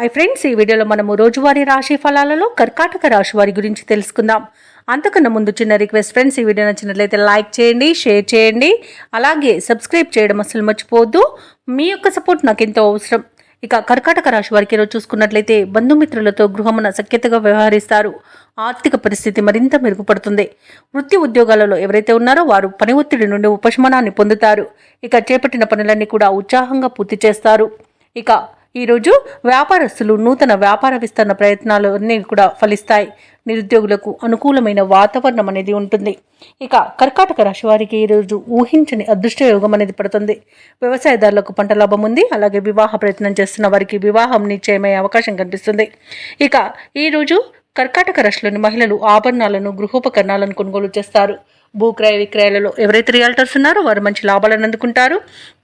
Hi friends, ఈ వీడియోలో మనము రోజువారీ రాశి ఫలాలలో కర్కాటక రాశి వారి గురించి తెలుసుకుందాం. అంతకన్నా ముందు చిన్న రిక్వెస్ట్ ఫ్రెండ్స్, ఈ వీడియో నచ్చినట్లయితే లైక్ చేయండి, షేర్ చేయండి, అలాగే సబ్స్క్రైబ్ చేయడం అసలు మర్చిపోవద్దు. మీ యొక్క సపోర్ట్ నాకు ఎంతో అవసరం. ఇక కర్కాటక రాశి వారికి ఈరోజు చూసుకున్నట్లయితే బంధుమిత్రులతో గృహమున సఖ్యతగా వ్యవహరిస్తారు. ఆర్థిక పరిస్థితి మరింత మెరుగుపడుతుంది. వృత్తి ఉద్యోగాలలో ఎవరైతే ఉన్నారో వారు పని ఒత్తిడి నుండి ఉపశమనాన్ని పొందుతారు. ఇక చేపట్టిన పనులన్నీ కూడా ఉత్సాహంగా పూర్తి చేస్తారు. ఇక ఈరోజు వ్యాపారస్తులు నూతన వ్యాపార విస్తరణ ప్రయత్నాలు అన్నీ కూడా ఫలిస్తాయి. నిరుద్యోగులకు అనుకూలమైన వాతావరణం అనేది ఉంటుంది. ఇక కర్కాటక రాశి వారికి ఈరోజు ఊహించని అదృష్ట యోగం అనేది పడుతుంది. వ్యవసాయదారులకు పంట లాభం ఉంది. అలాగే వివాహ ప్రయత్నం చేస్తున్న వారికి వివాహం నిశ్చయమయ్యే అవకాశం కనిపిస్తుంది. ఇక ఈరోజు కర్కాటక రాశిలోని మహిళలు ఆభరణాలను, గృహోపకరణాలను కొనుగోలు చేస్తారు. భూక్రయ విక్రయాలలో ఎవరైతే రియాల్టర్స్ ఉన్నారో వారు మంచి లాభాలను అందుకుంటారు.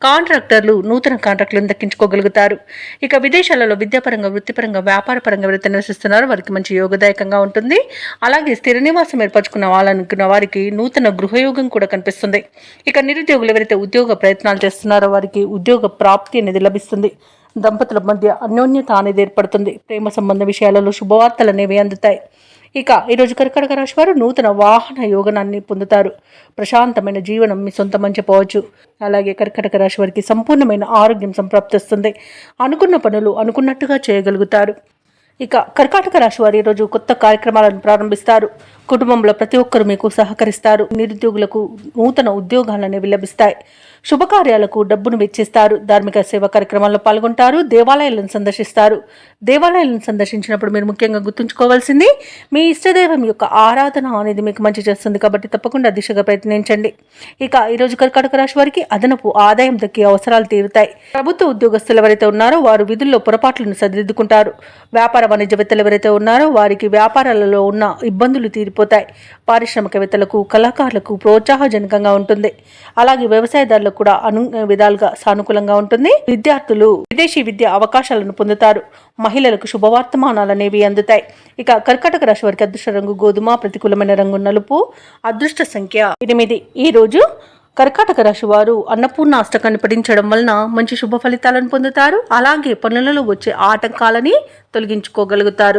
కాంట్రాక్టర్లు నూతన కాంట్రాక్టులను దక్కించుకోగలుగుతారు. ఇక విదేశాలలో విద్యాపరంగా, వృత్తిపరంగా, వ్యాపారపరంగా ఎవరైతే నివసిస్తున్నారో వారికి మంచి యోగదాయకంగా ఉంటుంది. అలాగే స్థిర నివాసం ఏర్పరచుకున్న వాళ్ళనుకున్న వారికి నూతన గృహయోగం కూడా కనిపిస్తుంది. ఇక నిరుద్యోగులు ఎవరైతే ఉద్యోగ ప్రయత్నాలు చేస్తున్నారో వారికి ఉద్యోగ ప్రాప్తి అనేది లభిస్తుంది. దంపతుల మధ్య అన్యోన్యత అనేది ఏర్పడుతుంది. ప్రేమ సంబంధ విషయాలలో శుభవార్తలు అనేవి అందుతాయి. ఇక ఈరోజు కర్కాటక రాశి వారు నూతన వాహన యోగనాన్ని పొందుతారు. ప్రశాంతమైన జీవనం మీ సొంతం చెప్పవచ్చు. అలాగే కర్కాటక రాశి వారికి సంపూర్ణమైన ఆరోగ్యం సంప్రాప్తిస్తుంది. అనుకున్న పనులు అనుకున్నట్టుగా చేయగలుగుతారు. ఇక కర్కాటక రాశి వారు ఈరోజు కొత్త కార్యక్రమాలను ప్రారంభిస్తారు. కుటుంబంలో ప్రతి ఒక్కరు మీకు సహకరిస్తారు. నిరుద్యోగులకు నూతన ఉద్యోగాలు అనేవి లభిస్తాయి. శుభకార్యాలకు డబ్బును వెచ్చిస్తారు. ధార్మిక సేవా కార్యక్రమాల్లో పాల్గొంటారు. దేవాలయాలను సందర్శిస్తారు. దేవాలయాలను సందర్శించినప్పుడు మీరు ముఖ్యంగా గుర్తుంచుకోవాల్సింది మీ ఇష్టదైవం యొక్క ఆరాధన అనేది మీకు మంచి చేస్తుంది. కాబట్టి తప్పకుండా దిశగా ప్రయత్నించండి. ఇక ఈరోజు కర్కాటక రాశి వారికి అదనపు ఆదాయం దక్కే అవసరాలు తీరుతాయి. ప్రభుత్వ ఉద్యోగస్తులు ఎవరైతే ఉన్నారో వారు విధుల్లో పొరపాట్లను సరిదిద్దుకుంటారు. వ్యాపార వాణిజ్యవేత్తలు ఎవరైతే ఉన్నారో వారికి వ్యాపారాలలో ఉన్న ఇబ్బందులు తీరిపోతాయి. పారిశ్రామికవేత్తలకు, కళాకారులకు ప్రోత్సాహజనకంగా ఉంటుంది. అలాగే వ్యవసాయదారులకు కూడా విధాలుగా సానుకూలంగా ఉంటుంది. విద్యార్థులు విదేశీ విద్య అవకాశాలను పొందుతారు. మహిళలకు శుభవర్తమానాలు అనేవి అందుతాయి. ఇక కర్కాటక రాశి వారికి అదృష్ట రంగు గోధుమ, ప్రతికూలమైన రంగు నలుపు, అదృష్ట సంఖ్య 8. ఈ రోజు కర్కాటక రాశి వారు అన్నపూర్ణ అష్టకాన్ని పఠించడం వలన మంచి శుభ ఫలితాలను పొందుతారు. అలాగే పనులలో వచ్చే ఆటంకాలని తొలగించుకోగలుగుతారు.